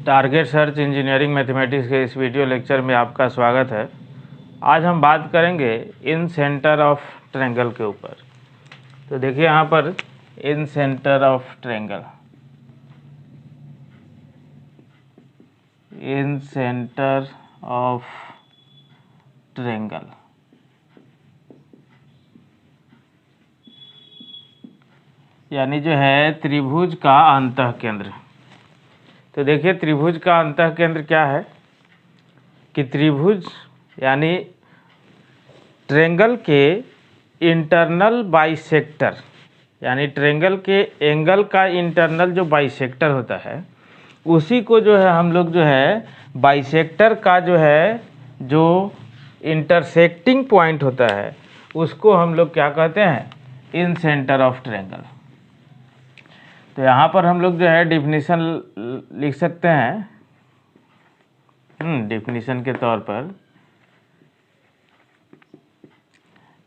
Target search engineering mathematics के इस video lecture में आपका स्वागत है। आज हम बात करेंगे इन सेंटर ऑफ ट्रायंगल के ऊपर। तो देखिए यहाँ पर incentre of triangle, incentre of triangle यानी जो है त्रिभुज का अंतः केंद्र। तो देखिए त्रिभुज का अंतः केंद्र क्या है कि त्रिभुज यानी ट्रायंगल के इंटरनल बाइसेक्टर, यानी ट्रायंगल के एंगल का इंटरनल जो बाइसेक्टर होता है उसी को जो है हम लोग जो है बाइसेक्टर का जो है जो इंटरसेक्टिंग पॉइंट होता है उसको हम लोग क्या कहते हैं, इन सेंटर ऑफ ट्रायंगल। तो यहाँ पर हम लोग जो है डिफिनीशन लिख सकते हैं, डिफिनीशन के तौर पर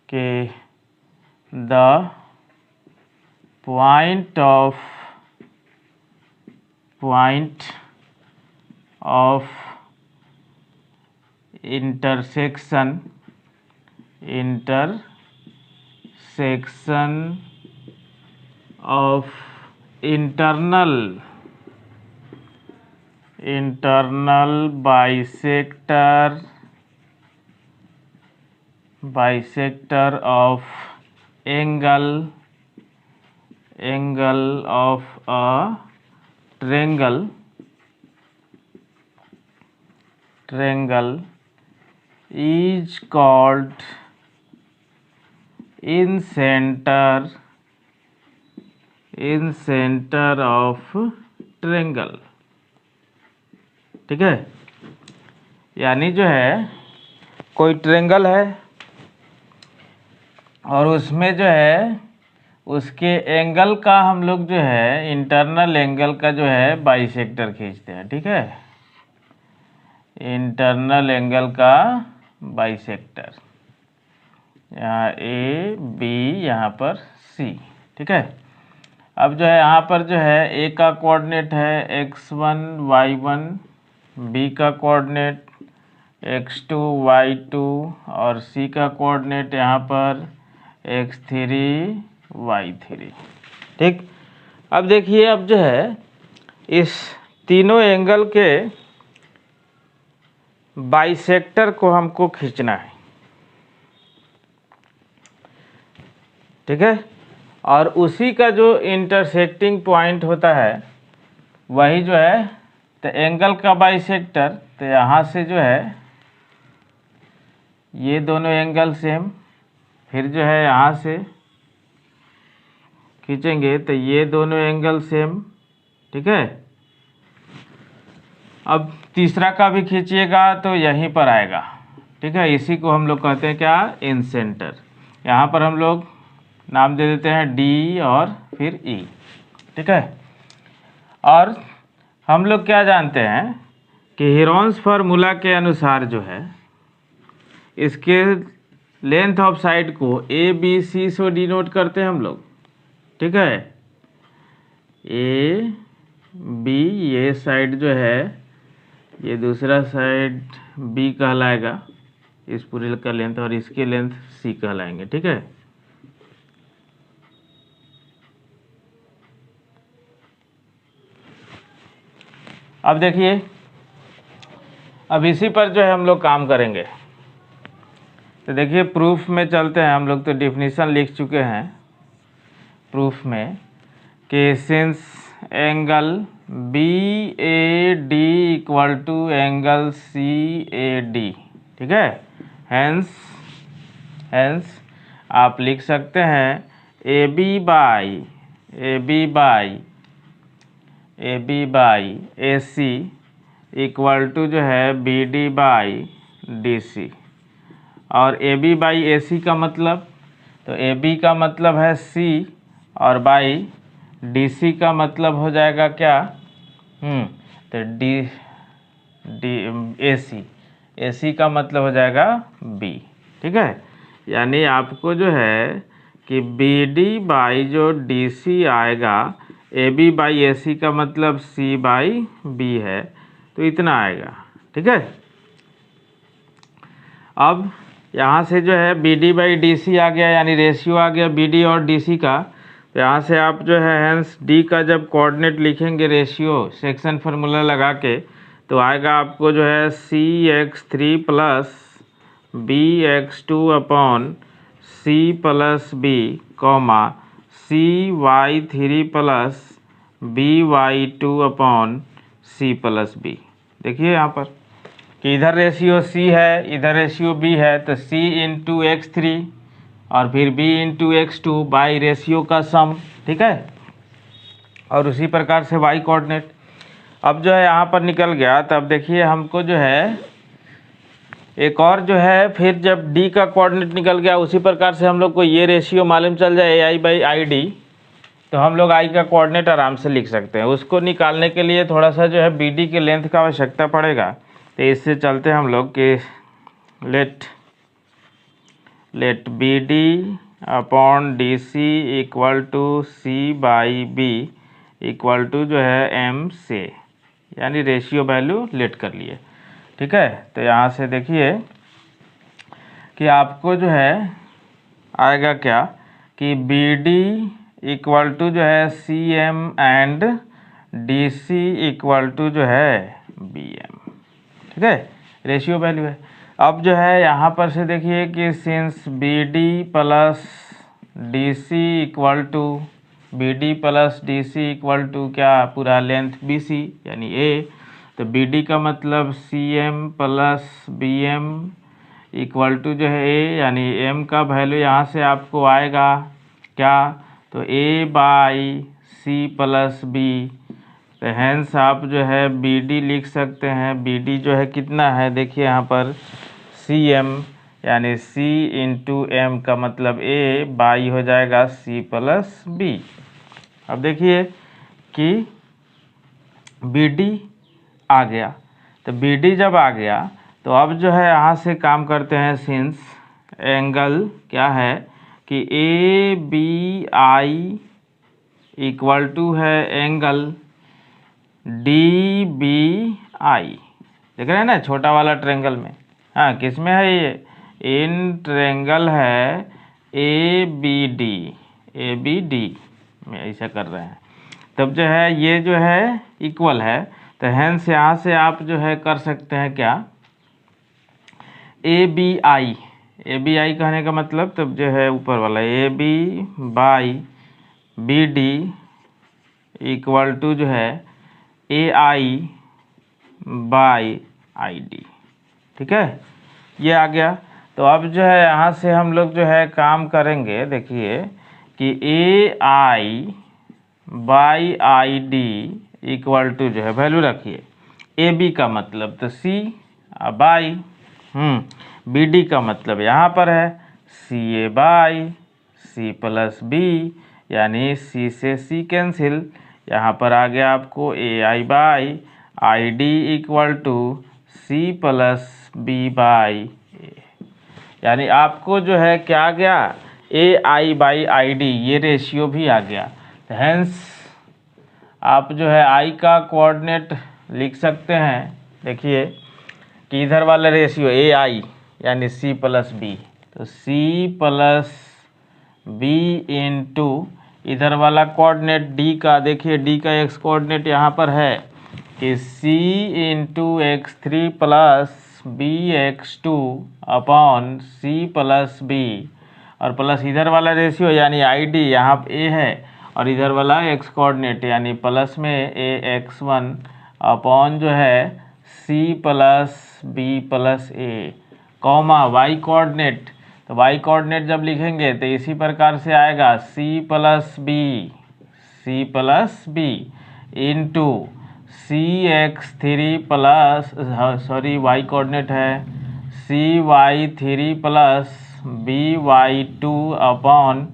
कि the point of intersection of internal bisector of angle of a triangle is called in center of triangle. ठीक है, यानी जो है कोई ट्रायंगल है और उसमें जो है उसके एंगल का हम लोग जो है इंटरनल एंगल का जो है बाइसेक्टर खींचते हैं। ठीक है, इंटरनल एंगल का बाइसेक्टर, यहाँ ए बी, यहाँ पर सी। ठीक है, अब जो है यहाँ पर जो है ए का कोऑर्डिनेट है x1 y1, बी का कोऑर्डिनेट x2 y2 और सी का कोऑर्डिनेट यहाँ पर x3 y3। ठीक, अब देखिए अब जो है इस तीनों एंगल के बाइसेक्टर को हमको खींचना है। ठीक है, और उसी का जो इंटरसेक्टिंग पॉइंट होता है वही जो है तो एंगल का बाइसेक्टर। तो यहाँ से जो है ये दोनों एंगल सेम, फिर जो है यहाँ से खींचेंगे तो ये दोनों एंगल सेम। ठीक है, अब तीसरा का भी खींचिएगा तो यहीं पर आएगा। ठीक है, इसी को हम लोग कहते हैं क्या, इन सेंटर। यहाँ पर हम लोग नाम दे देते हैं डी और फिर ई। ठीक है, और हम लोग क्या जानते हैं कि हीरोन्स फार्मूला के अनुसार जो है इसके लेंथ ऑफ साइड को ए बी सी से डिनोट करते हैं हम लोग। ठीक है, ए बी, ये साइड जो है ये दूसरा साइड बी कहलाएगा, इस पूरे का लेंथ, और इसके लेंथ सी कहलाएंगे। ठीक है, अब देखिए अब इसी पर जो है हम लोग काम करेंगे। तो देखिए प्रूफ में चलते हैं हम लोग। तो डिफिनीशन लिख चुके हैं प्रूफ में कि since angle B A D equal to angle C A D. ठीक है, हेंस आप लिख सकते हैं A B by A C equal to जो है B D by D C. और ए बी बाई ए सी का मतलब, तो ए बी का मतलब है सी और बाई डी सी का मतलब हो जाएगा क्या, तो ए सी का मतलब हो जाएगा बी। ठीक है, यानी आपको जो है कि बी डी बाई जो डी सी आएगा, ए बी बाई ए सी का मतलब सी बाई बी है, तो इतना आएगा। ठीक है, अब यहाँ से जो है BD/DC आ गया, यानी रेशियो आ गया BD और DC का। तो यहाँ से आप जो है हेंस D का जब कोऑर्डिनेट लिखेंगे रेशियो सेक्शन फार्मूला लगा के, तो आएगा आपको जो है CX3 plus BX2 upon C+B comma CY3 plus BY2 upon C+B। देखिए यहाँ पर कि इधर रेशियो C है, इधर रेशियो B है, तो C इंटू X3 और फिर B into X2 by ratio का सम। ठीक है, और उसी प्रकार से Y कोऑर्डिनेट अब जो है यहाँ पर निकल गया। तब देखिए हमको जो है एक और जो है, फिर जब D का कोऑर्डिनेट निकल गया, उसी प्रकार से हम लोग को ये रेशियो मालूम चल जाए AI/ID, तो हम लोग I का कोऑर्डिनेट आराम से लिख सकते हैं। उसको निकालने के लिए थोड़ा सा जो है BD के लेंथ का आवश्यकता पड़ेगा। तो इससे चलते हम लोग कि let BD upon DC equal to C/B equal to जो है M से, यानी रेशियो वैल्यू लेट कर लिए। ठीक है, तो यहाँ से देखिए कि आपको जो है आएगा क्या कि BD इक्वल टू जो है CM and DC equal to जो है BM। ठीक है, रेशियो वैल्यू है। अब जो है यहाँ पर से देखिए कि since BD plus DC equal to क्या पूरा लेंथ BC यानी A, तो BD का मतलब CM plus BM equal to जो है A, यानी M का वैल्यू यहाँ से आपको आएगा क्या, तो A/C+B। तो हैंस आप जो है BD लिख सकते हैं। BD जो है कितना है, देखिए यहाँ पर CM, यानी C इंटू M का मतलब A/, हो जाएगा C+B। अब देखिए कि BD आ गया, तो BD जब आ गया तो अब जो है यहाँ से काम करते हैं। सिंस एंगल क्या है कि ABI इक्वल टू है एंगल DBI। देख रहे हैं ना छोटा वाला ट्रायंगल में, हाँ किस में है ये, इन ट्रायंगल है ABD में ऐसा कर रहे हैं। तब जो है ये जो है इक्वल है, तो हैंस यहाँ से आप जो है कर सकते हैं क्या, ABI कहने का मतलब तब जो है ऊपर वाला AB/BD इक्वल टू जो है AI/ID। ठीक है, ये आ गया। तो अब जो है यहाँ से हम लोग जो है काम करेंगे, देखिए कि AI/ID इक्वल टू जो है वैल्यू रखिए AB का मतलब तो C बाई BD का मतलब यहाँ पर है CA/C+B, यानी C से C कैंसिल, यहाँ पर आ गया आपको AI/ID इक्वल टू C+B/A, यानी आपको जो है क्या आ गया AI/ID, ये रेशियो भी आ गया। तो हैंस आप जो है I का कोऑर्डिनेट लिख सकते हैं। देखिए कि इधर वाला रेशियो AI यानी C+B, तो C+B इंटू इधर वाला कोऑर्डिनेट D का, देखिए D का x कोऑर्डिनेट यहाँ पर है कि C into X3 plus BX2 upon C+B, और प्लस इधर वाला रेशियो यानी ID यहाँ A है, और इधर वाला x कोऑर्डिनेट यानी प्लस में AX1 अपॉन जो है C+B+A कॉमा y कोऑर्डिनेट। तो y कोऑर्डिनेट जब लिखेंगे तो इसी प्रकार से आएगा C+B into CX3 plus y coordinate है CY3 plus BY2 upon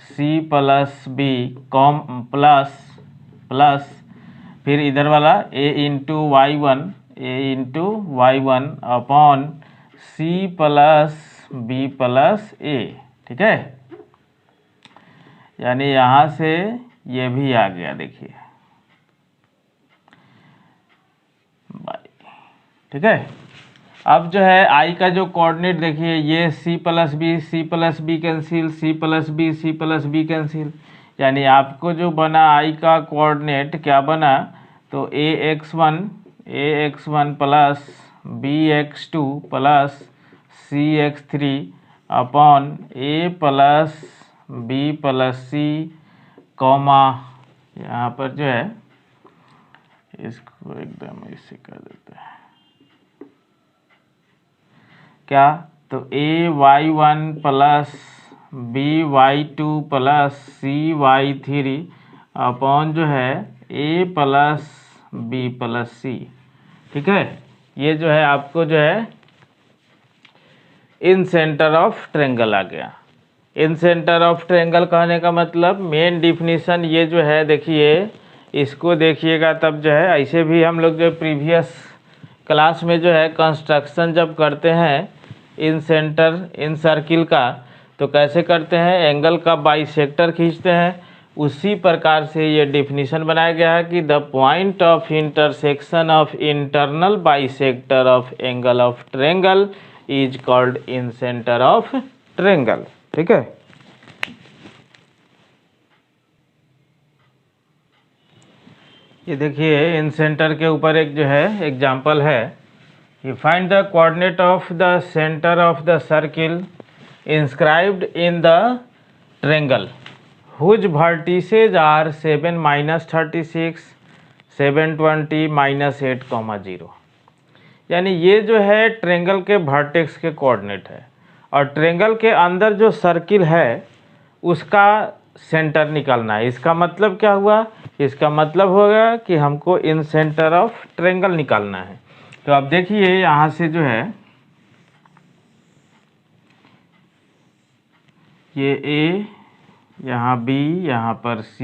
C+B com plus फिर इधर वाला A into Y1 upon C+B+A। ठीक है, यानी यहाँ से ये भी आ गया, देखिए बाय। ठीक है। अब जो है आई का जो कोऑर्डिनेट देखिए, ये C plus B cancel, C plus B cancel, यानी आपको जो बना आई का कोऑर्डिनेट क्या बना, तो ax1 plus bx2 plus cx3 upon a plus B plus C comma, यहाँ पर जो है इसको एकदम ऐसे कर देते हैं क्या, तो ay1 plus by2 plus cy3 upon जो है a प्लस बी प्लस सी। ठीक है, ये जो है आपको जो है इन सेंटर ऑफ ट्रेंगल आ गया। इन सेंटर ऑफ ट्रेंगल कहने का मतलब मेन डिफिनीशन ये जो है, देखिए इसको देखिएगा तब जो है, ऐसे भी हम लोग जो प्रीवियस क्लास में जो है कंस्ट्रक्शन जब करते हैं इन सेंटर इन सर्किल का, तो कैसे करते हैं, एंगल का बाइसेक्टर खींचते हैं, उसी प्रकार से ये डिफिनीशन बनाया गया है कि the point of intersection of internal bisector of angle of triangle is called in centre of triangle. ठीक है, ये देखिए इन सेंटर के ऊपर एक जो है एग्जाम्पल है कि find the coordinate of the centre of the circle inscribed in the triangle whose vertices are 7 - 36 720 -8, 0। यानी ये जो है ट्रेंगल के वर्टेक्स के कोऑर्डिनेट है, और ट्रेंगल के अंदर जो सर्किल है उसका सेंटर निकालना है। इसका मतलब क्या हुआ, इसका मतलब होगा कि हमको इन सेंटर ऑफ ट्रेंगल निकालना है। तो अब देखिए यहाँ से जो है ये A, यहाँ B, यहाँ पर C,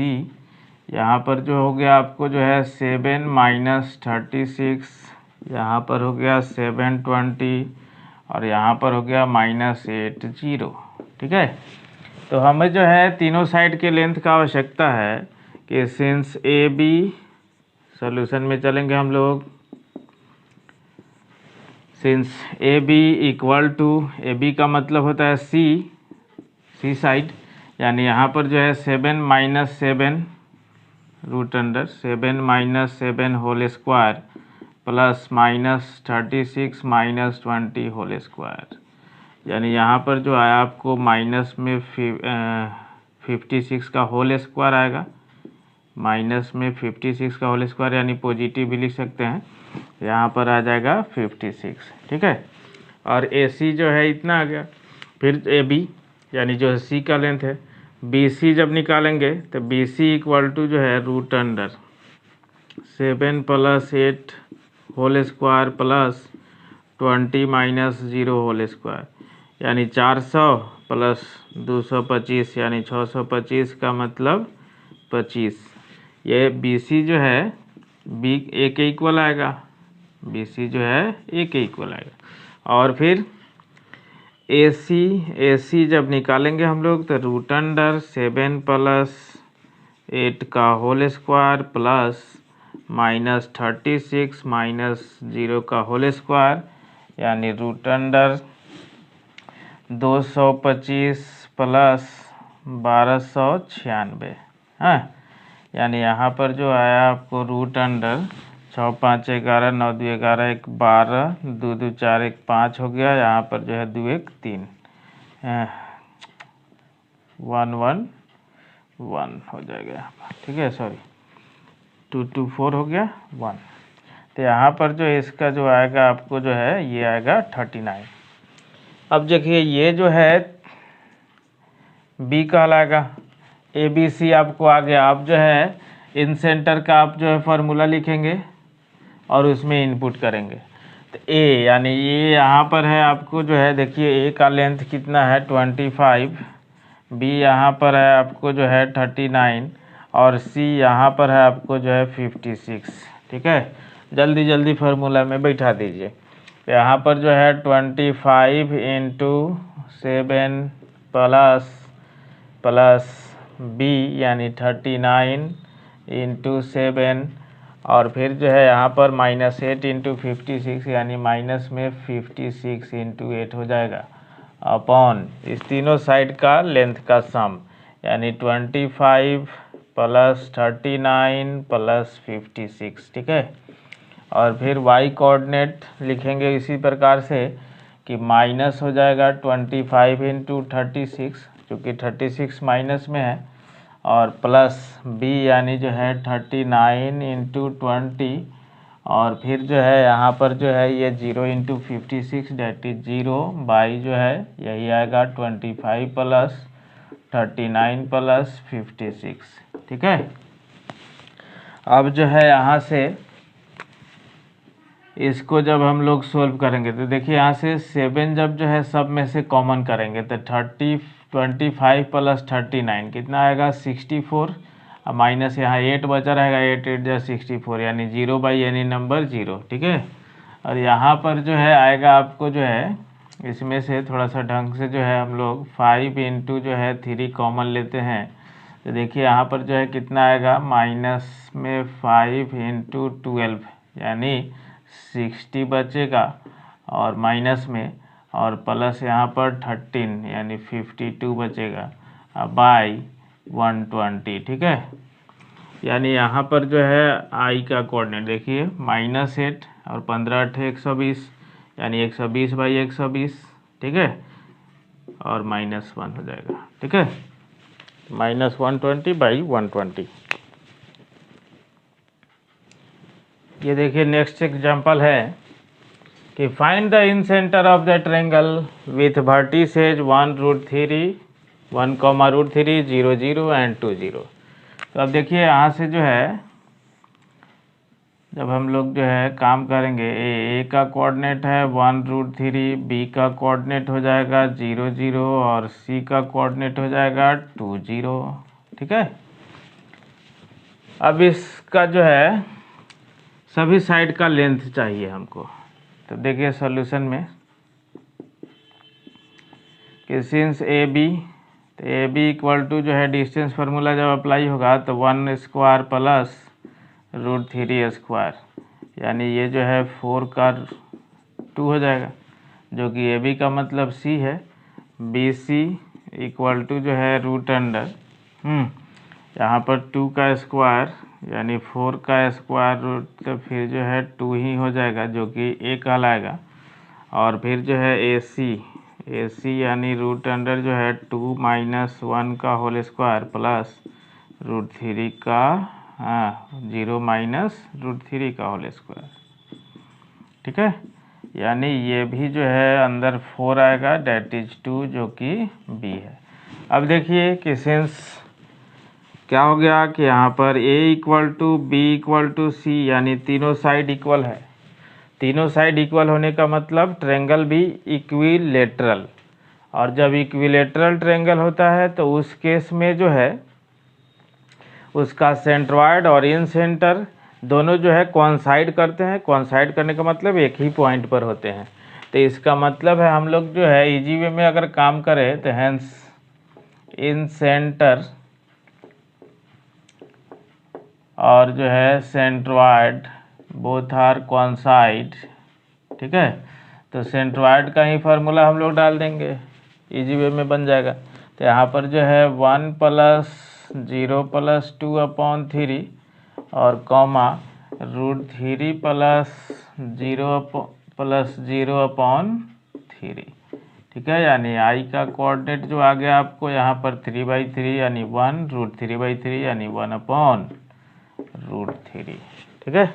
यहाँ पर जो हो गया आपको जो है 7 - 36, यहाँ पर हो गया 720 और यहाँ पर हो गया -80। ठीक है, तो हमें जो है तीनों साइड के लेंथ का आवश्यकता है कि सिंस AB, सॉल्यूशन में चलेंगे हम लोग, since AB equal to, AB का मतलब होता है सी साइड, यानी यहाँ पर जो है 7 - 7 √7 - 7 whole square plus -36 - 20 whole square, यानी यहाँ पर जो आया आपको माइनस में 56 का होल स्क्वायर आएगा, माइनस में 56 का होल स्क्वायर यानी पॉजिटिव भी लिख सकते हैं, यहाँ पर आ जाएगा 56। ठीक है, और AC जो है इतना आ गया, फिर AB यानी जो C का लेंथ है, BC जब निकालेंगे तो BC इक्वल टू जो है √7 + 8 whole square plus 20 - 0 whole square, यानी 400 प्लस 225 यानी 625 का मतलब 25। ये BC जो है B A के इक्वल आएगा, BC जो है A के इक्वल आएगा। और फिर AC जब निकालेंगे हम लोग तो √7 + 8 का होल स्क्वायर प्लस -36 - 0 का होल स्क्वायर, यानी √225 प्लस 1296। हाँ, यानी यहाँ पर जो आया आपको √6 × 5 = 11, 9 × 2 = 11, 1 12, 2 2 4 1 5 हो गया, यहाँ पर जो है 2 1 3, 1 1 1 हो जाएगा यहाँ पर। ठीक है, सॉरी 2 2 4 हो गया 1, तो यहाँ पर जो इसका जो आएगा आपको जो है ये आएगा 39। अब देखिए ये जो है B कहलाएगा, ABC आपको आ गया। आप जो है इन सेंटर का आप जो है फार्मूला लिखेंगे और उसमें इनपुट करेंगे, तो A यानी ये यहाँ पर है आपको जो है, देखिए A का लेंथ कितना है 25, B यहाँ पर है आपको जो है 39 और C यहाँ पर है आपको जो है 56। ठीक है, जल्दी जल्दी फार्मूला में बैठा दीजिए। तो यहाँ पर जो है 25 × 7 प्लस B यानी 39 × 7 और फिर जो है यहाँ पर -8 इंटू 56 यानी माइनस में 56 इंटू 8 हो जाएगा अपॉन इस तीनों साइड का लेंथ का सम यानी 25 प्लस 39 प्लस 56। ठीक है, और फिर y कोऑर्डिनेट लिखेंगे इसी प्रकार से कि माइनस हो जाएगा 25 इंटू 36 चूँकि 36 माइनस में है, और प्लस b यानी जो है 39 इंटू 20, और फिर जो है यहाँ पर जो है ये 0 इंटू 56 डेट इज 0 बाई जो है यही आएगा 25 प्लस 39 प्लस 56। ठीक है, अब जो है यहाँ से इसको जब हम लोग सोल्व करेंगे तो देखिए यहाँ से 7 जब जो है सब में से कॉमन करेंगे तो 25 प्लस 39 कितना आएगा 64, अब माइनस यहाँ 8 बचा रहेगा, 8 8 जा 64 यानी 0 बाई एनी नंबर 0। ठीक है, और यहाँ पर जो है आएगा आपको जो है इसमें से थोड़ा सा ढंग से जो है हम लोग 5 इंटू जो है 3 कॉमन लेते हैं तो देखिए यहाँ पर जो है कितना आएगा माइनस में 5 इंटू 12 यानी 60 बचेगा, और माइनस में और प्लस यहाँ पर 13 यानी 52 बचेगा बाई 120। ठीक है, यानी यहाँ पर जो है आई का कोऑर्डिनेट देखिए -8 और 15 8 120 यानी 120 बाई 120। ठीक है, और -1 हो जाएगा। ठीक है, -120 बाई 120। ये देखिए नेक्स्ट एग्जांपल है कि find the in centre of the triangle with vertices 1√3 1,√3 0 0 and 2 0। तो अब देखिए यहाँ से जो है जब हम लोग जो है काम करेंगे ए का कोऑर्डिनेट है 1√3, बी का कोऑर्डिनेट हो जाएगा 0 0 और सी का कोऑर्डिनेट हो जाएगा 2 0। ठीक है, अब इसका जो है सभी साइड का लेंथ चाहिए हमको। तो देखिए सॉल्यूशन में कि सिंस ए बी, तो ए बी इक्वल टू जो है डिस्टेंस फार्मूला जब अप्लाई होगा तो 1 स्क्वायर प्लस √3 स्क्वायर यानी ये जो है 4 का 2 हो जाएगा, जो कि ए बी का मतलब सी है। बी सी इक्वल टू जो है √अंडर यहाँ पर 2 का स्क्वायर यानी 4 का स्क्वायर रूट, तो फिर जो है 2 ही हो जाएगा जो कि ए कहलाएगा, और फिर जो है ए सी यानी √अंडर जो है 2 - 1 का होल स्क्वायर प्लस √3 का 0 - √3 का होल स्क्वायर। ठीक है, यानी ये भी जो है अंदर 4 आएगा डेट इज 2 जो कि बी है। अब देखिए कि सिंस क्या हो गया कि यहाँ पर a equal to B equal to C यानी तीनों साइड इक्वल है। तीनों साइड इक्वल होने का मतलब ट्रायंगल भी इक्विलेटरल, और जब इक्विलेटरल ट्रायंगल होता है तो उस केस में जो है उसका सेंट्रॉयड और इन सेंटर दोनों जो है कोइंसाइड करते हैं। कोइंसाइड करने का मतलब एक ही पॉइंट पर होते हैं, तो इसका मतलब है हम लोग जो है इजी वे में अगर काम करें तो हेंस इन सेंटर और जो है सेंट्रॉयड बोथ आर कोइंसाइड। ठीक है, तो सेंट्रॉयड का ही फार्मूला हम लोग डाल देंगे, इजी वे में बन जाएगा। तो यहाँ पर जो है 1 + 0 + 2/3 और कॉमा √3 + 0/3। ठीक है, यानी आई का कोऑर्डिनेट जो आ गया आपको यहाँ पर 3/3 यानी 1 √3/3 यानी 1/√3। ठीक है।